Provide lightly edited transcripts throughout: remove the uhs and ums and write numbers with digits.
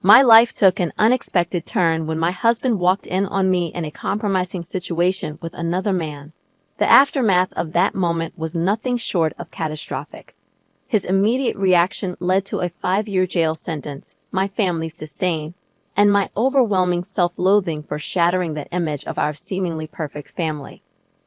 My life took an unexpected turn when my husband walked in on me in a compromising situation with another man. The aftermath of that moment was nothing short of catastrophic. His immediate reaction led to a 5-year jail sentence, my family's disdain, and my overwhelming self-loathing for shattering the image of our seemingly perfect family.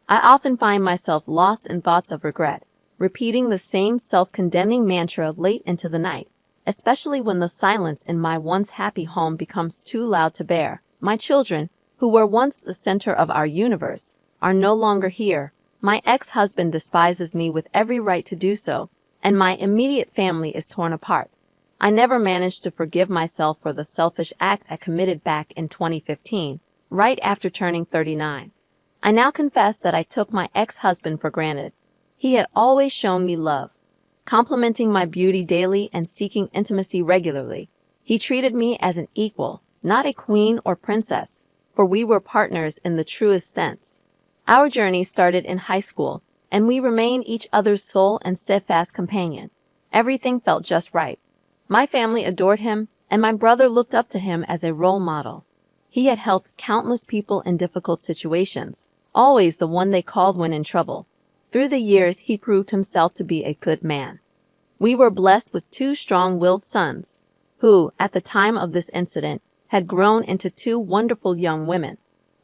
I often find myself lost in thoughts of regret, repeating the same self-condemning mantra late into the night, especially when the silence in my once happy home becomes too loud to bear. My children, who were once the center of our universe, are no longer here. My ex-husband despises me with every right to do so, and my immediate family is torn apart. I never managed to forgive myself for the selfish act I committed back in 2015, right after turning 39. I now confess that I took my ex-husband for granted. He had always shown me love, complimenting my beauty daily and seeking intimacy regularly. He treated me as an equal, not a queen or princess, for we were partners in the truest sense. Our journey started in high school, and we remained each other's sole and steadfast companion. Everything felt just right. My family adored him, and my brother looked up to him as a role model. He had helped countless people in difficult situations, always the one they called when in trouble. Through the years, he proved himself to be a good man. We were blessed with 2 strong-willed sons, who, at the time of this incident, had grown into 2 wonderful young women.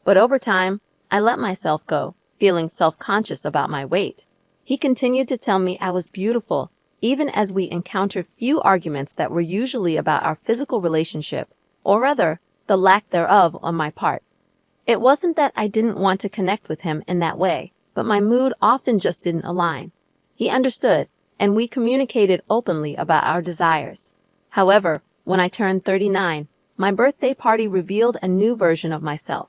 But over time, I let myself go, feeling self-conscious about my weight. He continued to tell me I was beautiful, even as we encountered few arguments that were usually about our physical relationship, or rather, the lack thereof on my part. It wasn't that I didn't want to connect with him in that way, but my mood often just didn't align. He understood, and we communicated openly about our desires. However, when I turned 39, my birthday party revealed a new version of myself.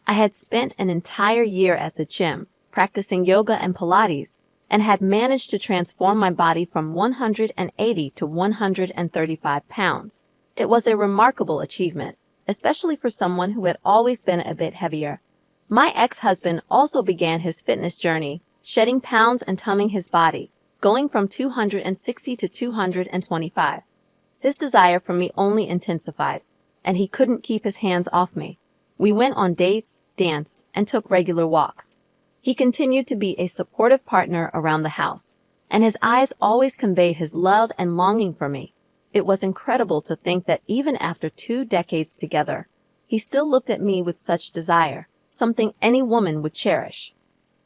I had spent an entire year at the gym, practicing yoga and Pilates, and had managed to transform my body from 180 to 135 pounds. It was a remarkable achievement, especially for someone who had always been a bit heavier. My ex-husband also began his fitness journey, shedding pounds and toning his body, going from 260 to 225. His desire for me only intensified, and he couldn't keep his hands off me. We went on dates, danced, and took regular walks. He continued to be a supportive partner around the house, and his eyes always conveyed his love and longing for me. It was incredible to think that even after 2 decades together, he still looked at me with such desire, something any woman would cherish.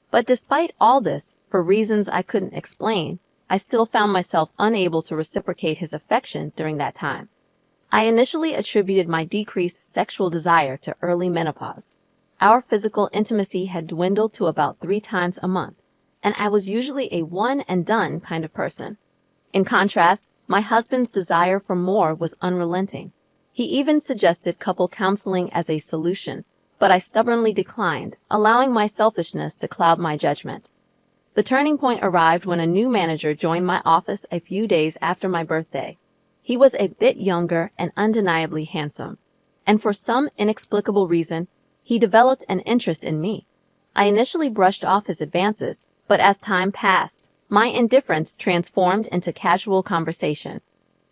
But despite all this, for reasons I couldn't explain, I still found myself unable to reciprocate his affection during that time. I initially attributed my decreased sexual desire to early menopause. Our physical intimacy had dwindled to about 3 times a month, and I was usually a one-and-done kind of person. In contrast, my husband's desire for more was unrelenting. He even suggested couple counseling as a solution, but I stubbornly declined, allowing my selfishness to cloud my judgment. The turning point arrived when a new manager joined my office a few days after my birthday. He was a bit younger and undeniably handsome, and for some inexplicable reason, he developed an interest in me. I initially brushed off his advances, but as time passed, my indifference transformed into casual conversation.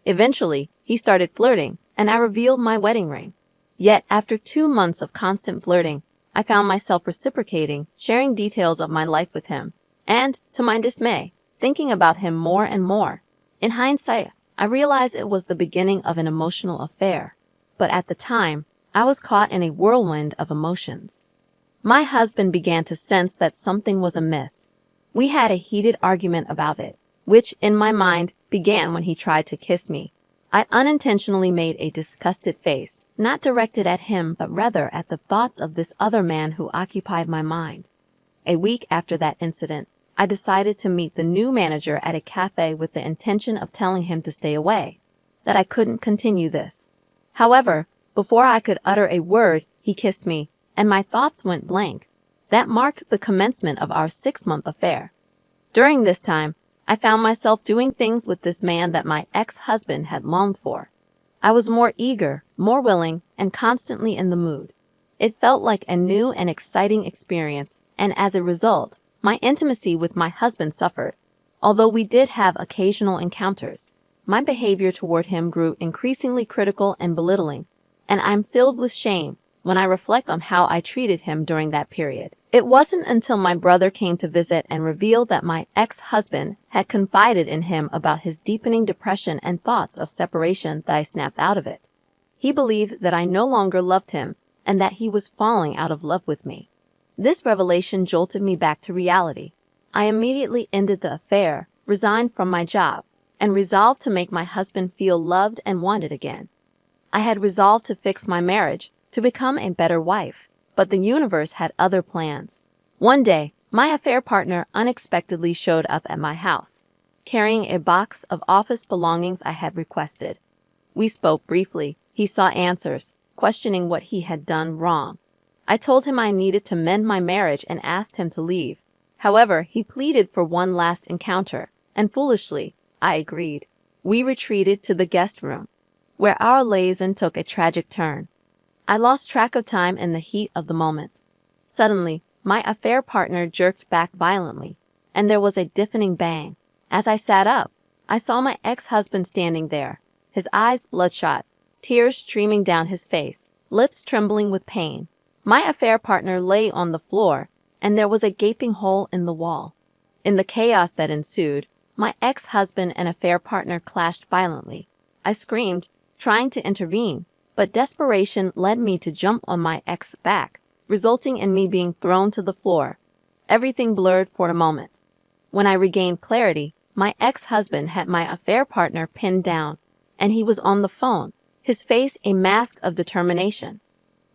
Eventually, he started flirting, and I revealed my wedding ring. Yet, after 2 months of constant flirting, I found myself reciprocating, sharing details of my life with him, and, to my dismay, thinking about him more and more. In hindsight, I realized it was the beginning of an emotional affair, but at the time, I was caught in a whirlwind of emotions. My husband began to sense that something was amiss. We had a heated argument about it, which, in my mind, began when he tried to kiss me. I unintentionally made a disgusted face, not directed at him but rather at the thoughts of this other man who occupied my mind. A week after that incident, I decided to meet the new manager at a cafe with the intention of telling him to stay away, that I couldn't continue this. However, before I could utter a word, he kissed me, and my thoughts went blank. That marked the commencement of our 6-month affair. During this time, I found myself doing things with this man that my ex-husband had longed for. I was more eager, more willing, and constantly in the mood. It felt like a new and exciting experience, and as a result, my intimacy with my husband suffered. Although we did have occasional encounters, my behavior toward him grew increasingly critical and belittling, and I'm filled with shame when I reflect on how I treated him during that period. It wasn't until my brother came to visit and revealed that my ex-husband had confided in him about his deepening depression and thoughts of separation that I snapped out of it. He believed that I no longer loved him and that he was falling out of love with me. This revelation jolted me back to reality. I immediately ended the affair, resigned from my job, and resolved to make my husband feel loved and wanted again. I had resolved to fix my marriage, to become a better wife, but the universe had other plans. One day, my affair partner unexpectedly showed up at my house, carrying a box of office belongings I had requested. We spoke briefly. He saw answers, questioning what he had done wrong. I told him I needed to mend my marriage and asked him to leave. However, he pleaded for one last encounter, and foolishly, I agreed. We retreated to the guest room, where our liaison took a tragic turn. I lost track of time in the heat of the moment. Suddenly, my affair partner jerked back violently, and there was a deafening bang. As I sat up, I saw my ex-husband standing there, his eyes bloodshot, tears streaming down his face, lips trembling with pain. My affair partner lay on the floor, and there was a gaping hole in the wall. In the chaos that ensued, my ex-husband and affair partner clashed violently. I screamed, trying to intervene, but desperation led me to jump on my ex's back, resulting in me being thrown to the floor. Everything blurred for a moment. When I regained clarity, my ex-husband had my affair partner pinned down, and he was on the phone, his face a mask of determination.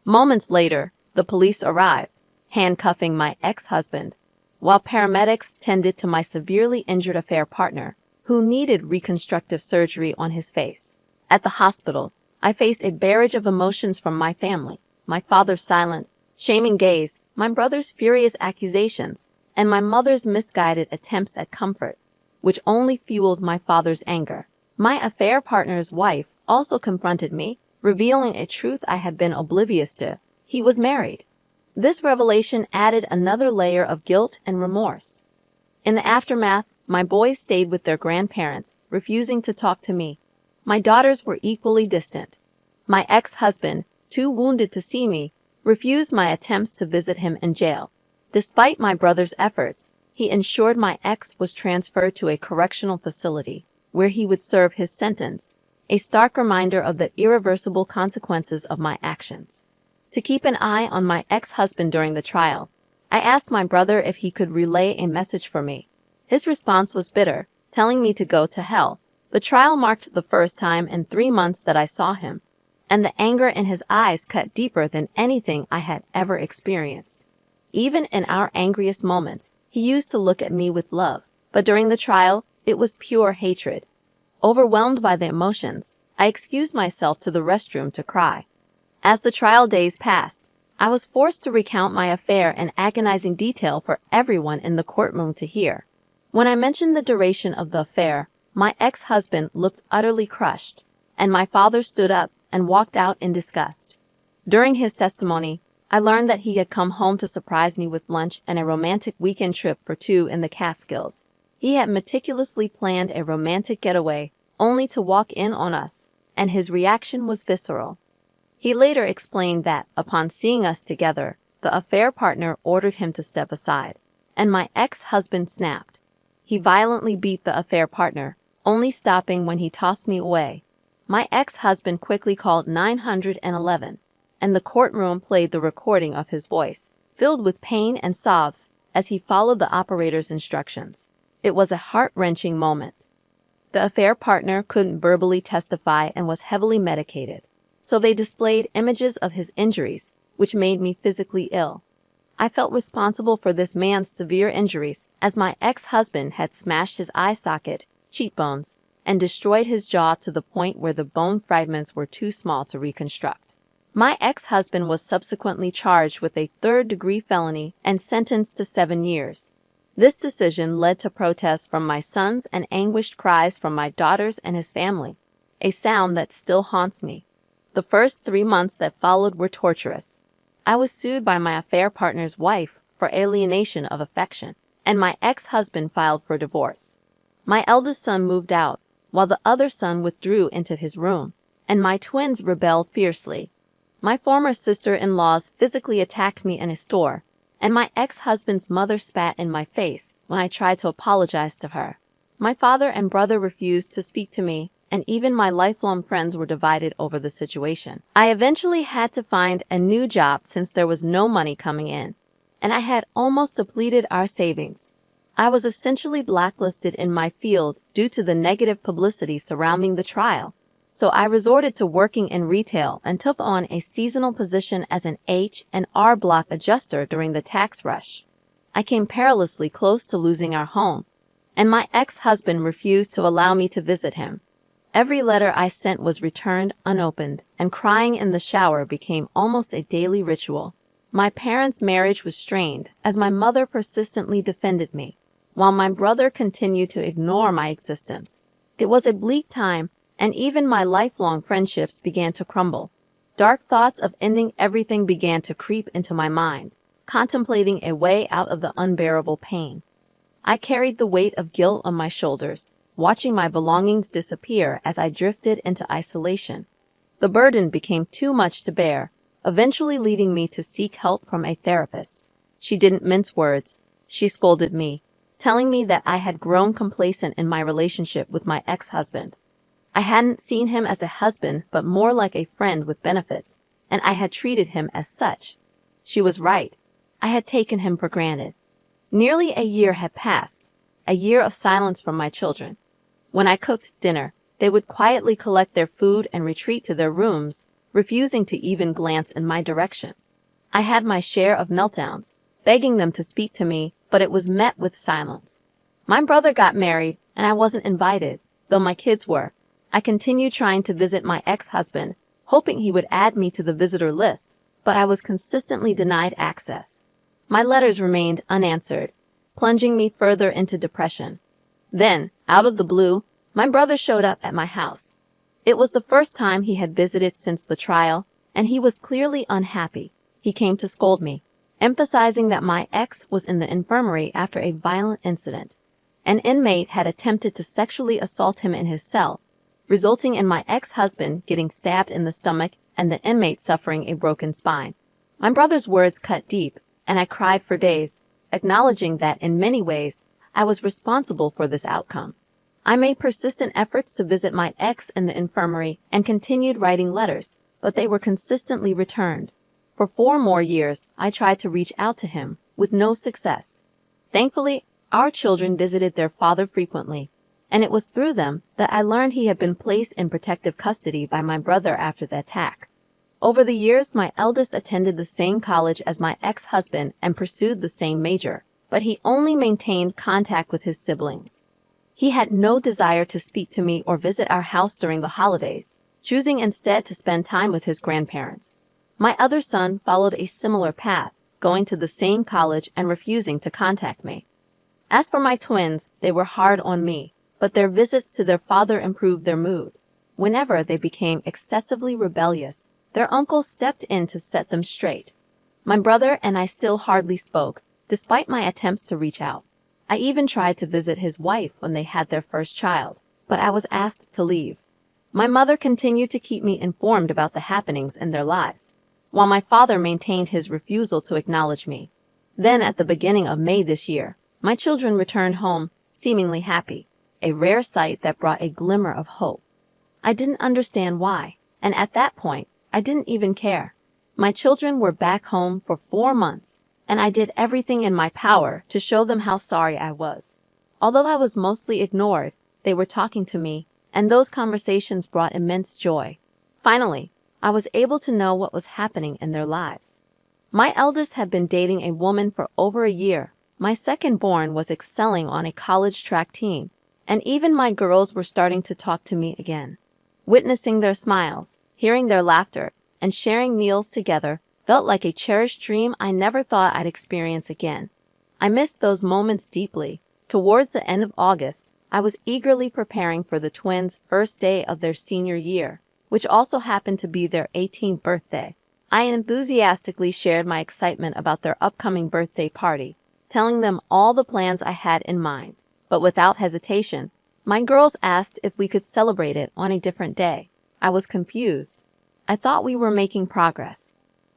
Moments later, the police arrived, handcuffing my ex-husband, while paramedics tended to my severely injured affair partner, who needed reconstructive surgery on his face. At the hospital, I faced a barrage of emotions from my family, my father's silent, shaming gaze, my brother's furious accusations, and my mother's misguided attempts at comfort, which only fueled my father's anger. My affair partner's wife also confronted me, revealing a truth I had been oblivious to. He was married. This revelation added another layer of guilt and remorse. In the aftermath, my boys stayed with their grandparents, refusing to talk to me. My daughters were equally distant. My ex-husband, too wounded to see me, refused my attempts to visit him in jail. Despite my brother's efforts, he ensured my ex was transferred to a correctional facility, where he would serve his sentence, a stark reminder of the irreversible consequences of my actions. To keep an eye on my ex-husband during the trial, I asked my brother if he could relay a message for me. His response was bitter, telling me to go to hell. The trial marked the first time in 3 months that I saw him, and the anger in his eyes cut deeper than anything I had ever experienced. Even in our angriest moments, he used to look at me with love, but during the trial, it was pure hatred. Overwhelmed by the emotions, I excused myself to the restroom to cry. As the trial days passed, I was forced to recount my affair in agonizing detail for everyone in the courtroom to hear. When I mentioned the duration of the affair, my ex-husband looked utterly crushed, and my father stood up and walked out in disgust. During his testimony, I learned that he had come home to surprise me with lunch and a romantic weekend trip for 2 in the Catskills. He had meticulously planned a romantic getaway, only to walk in on us, and his reaction was visceral. He later explained that, upon seeing us together, the affair partner ordered him to step aside, and my ex-husband snapped. He violently beat the affair partner, only stopping when he tossed me away. My ex-husband quickly called 911, and the courtroom played the recording of his voice, filled with pain and sobs, as he followed the operator's instructions. It was a heart-wrenching moment. The affair partner couldn't verbally testify and was heavily medicated, so they displayed images of his injuries, which made me physically ill. I felt responsible for this man's severe injuries, as my ex-husband had smashed his eye socket, cheekbones, and destroyed his jaw to the point where the bone fragments were too small to reconstruct. My ex-husband was subsequently charged with a third-degree felony and sentenced to 7 years. This decision led to protests from my sons and anguished cries from my daughters and his family, a sound that still haunts me. The first 3 months that followed were torturous. I was sued by my affair partner's wife for alienation of affection, and my ex-husband filed for divorce. My eldest son moved out, while the other son withdrew into his room, and my twins rebelled fiercely. My former sister-in-laws physically attacked me in a store, and my ex-husband's mother spat in my face when I tried to apologize to her. My father and brother refused to speak to me, and even my lifelong friends were divided over the situation. I eventually had to find a new job since there was no money coming in, and I had almost depleted our savings. I was essentially blacklisted in my field due to the negative publicity surrounding the trial, so I resorted to working in retail and took on a seasonal position as an H&R Block adjuster during the tax rush. I came perilously close to losing our home, and my ex-husband refused to allow me to visit him. Every letter I sent was returned unopened, and crying in the shower became almost a daily ritual. My parents' marriage was strained as my mother persistently defended me, while my brother continued to ignore my existence. It was a bleak time, and even my lifelong friendships began to crumble. Dark thoughts of ending everything began to creep into my mind, contemplating a way out of the unbearable pain. I carried the weight of guilt on my shoulders, watching my belongings disappear as I drifted into isolation. The burden became too much to bear, eventually leading me to seek help from a therapist. She didn't mince words. She scolded me, telling me that I had grown complacent in my relationship with my ex-husband. I hadn't seen him as a husband, but more like a friend with benefits, and I had treated him as such. She was right. I had taken him for granted. Nearly a year had passed, a year of silence from my children. When I cooked dinner, they would quietly collect their food and retreat to their rooms, refusing to even glance in my direction. I had my share of meltdowns, begging them to speak to me, but it was met with silence. My brother got married, and I wasn't invited, though my kids were. I continued trying to visit my ex-husband, hoping he would add me to the visitor list, but I was consistently denied access. My letters remained unanswered, plunging me further into depression. Then, out of the blue, my brother showed up at my house. It was the first time he had visited since the trial, and he was clearly unhappy. He came to scold me, emphasizing that my ex was in the infirmary after a violent incident. An inmate had attempted to sexually assault him in his cell, resulting in my ex-husband getting stabbed in the stomach and the inmate suffering a broken spine. My brother's words cut deep, and I cried for days, acknowledging that in many ways, I was responsible for this outcome. I made persistent efforts to visit my ex in the infirmary and continued writing letters, but they were consistently returned. For 4 more years, I tried to reach out to him, with no success. Thankfully, our children visited their father frequently, and it was through them that I learned he had been placed in protective custody by my brother after the attack. Over the years, my eldest attended the same college as my ex-husband and pursued the same major, but he only maintained contact with his siblings. He had no desire to speak to me or visit our house during the holidays, choosing instead to spend time with his grandparents. My other son followed a similar path, going to the same college and refusing to contact me. As for my twins, they were hard on me, but their visits to their father improved their mood. Whenever they became excessively rebellious, their uncles stepped in to set them straight. My brother and I still hardly spoke, despite my attempts to reach out. I even tried to visit his wife when they had their first child, but I was asked to leave. My mother continued to keep me informed about the happenings in their lives, while my father maintained his refusal to acknowledge me. Then, at the beginning of May this year, my children returned home, seemingly happy, a rare sight that brought a glimmer of hope. I didn't understand why, and at that point, I didn't even care. My children were back home for 4 months, and I did everything in my power to show them how sorry I was. Although I was mostly ignored, they were talking to me, and those conversations brought immense joy. Finally, I was able to know what was happening in their lives. My eldest had been dating a woman for over a year. My second-born was excelling on a college track team, and even my girls were starting to talk to me again. Witnessing their smiles, hearing their laughter, and sharing meals together felt like a cherished dream I never thought I'd experience again. I missed those moments deeply. Towards the end of August, I was eagerly preparing for the twins' first day of their senior year, which also happened to be their 18th birthday. I enthusiastically shared my excitement about their upcoming birthday party, telling them all the plans I had in mind. But without hesitation, My girls asked if we could celebrate it on a different day. I was confused. I thought we were making progress.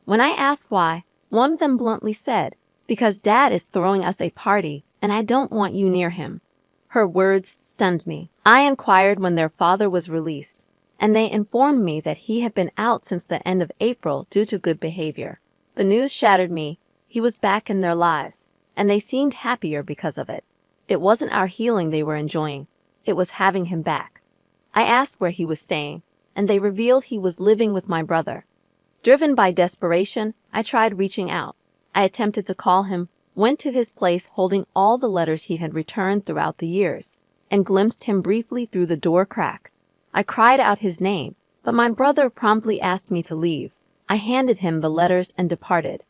When I asked why, one of them bluntly said, "Because Dad is throwing us a party, and I don't want you near him." Her words stunned me. I inquired when their father was released, and they informed me that he had been out since the end of April due to good behavior. The news shattered me. He was back in their lives, and they seemed happier because of it. It wasn't our healing they were enjoying. It was having him back. I asked where he was staying, and they revealed he was living with my brother. Driven by desperation, I tried reaching out. I attempted to call him, went to his place holding all the letters he had returned throughout the years, and glimpsed him briefly through the door crack. I cried out his name, but my brother promptly asked me to leave. I handed him the letters and departed.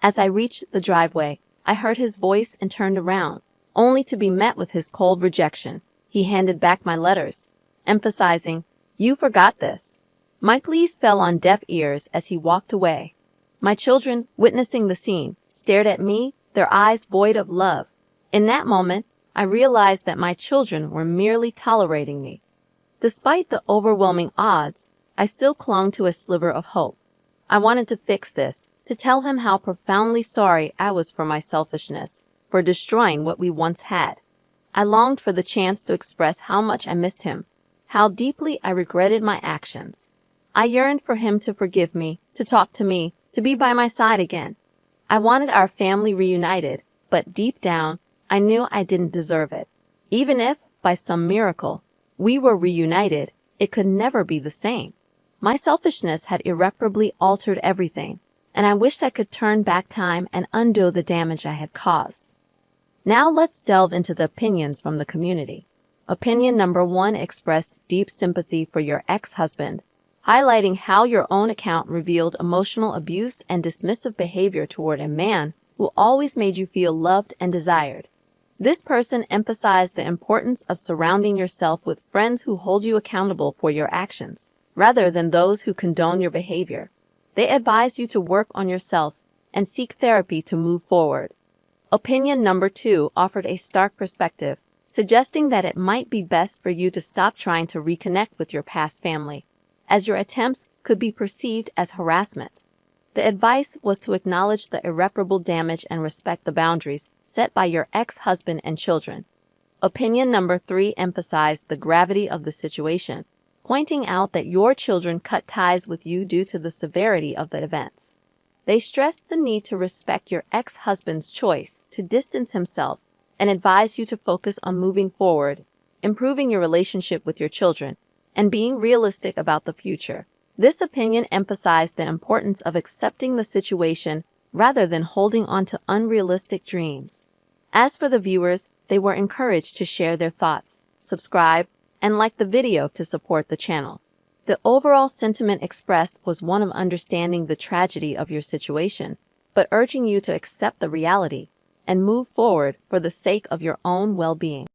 As I reached the driveway, I heard his voice and turned around, only to be met with his cold rejection. He handed back my letters, emphasizing, "You forgot this." My pleas fell on deaf ears as he walked away. My children, witnessing the scene, stared at me, their eyes void of love. In that moment, I realized that my children were merely tolerating me. Despite the overwhelming odds, I still clung to a sliver of hope. I wanted to fix this, to tell him how profoundly sorry I was for my selfishness, for destroying what we once had. I longed for the chance to express how much I missed him, how deeply I regretted my actions. I yearned for him to forgive me, to talk to me, to be by my side again. I wanted our family reunited, but deep down, I knew I didn't deserve it. Even if, by some miracle, we were reunited, it could never be the same. My selfishness had irreparably altered everything, and I wished I could turn back time and undo the damage I had caused. Now let's delve into the opinions from the community. Opinion number 1 expressed deep sympathy for your ex-husband, highlighting how your own account revealed emotional abuse and dismissive behavior toward a man who always made you feel loved and desired. This person emphasized the importance of surrounding yourself with friends who hold you accountable for your actions, rather than those who condone your behavior. They advise you to work on yourself and seek therapy to move forward. Opinion number 2 offered a stark perspective, suggesting that it might be best for you to stop trying to reconnect with your past family, as your attempts could be perceived as harassment. The advice was to acknowledge the irreparable damage and respect the boundaries set by your ex-husband and children. Opinion number 3 emphasized the gravity of the situation, pointing out that your children cut ties with you due to the severity of the events. They stressed the need to respect your ex-husband's choice to distance himself and advised you to focus on moving forward, improving your relationship with your children, and being realistic about the future. This opinion emphasized the importance of accepting the situation rather than holding on to unrealistic dreams. As for the viewers, they were encouraged to share their thoughts, subscribe, and like the video to support the channel. The overall sentiment expressed was one of understanding the tragedy of your situation, but urging you to accept the reality and move forward for the sake of your own well-being.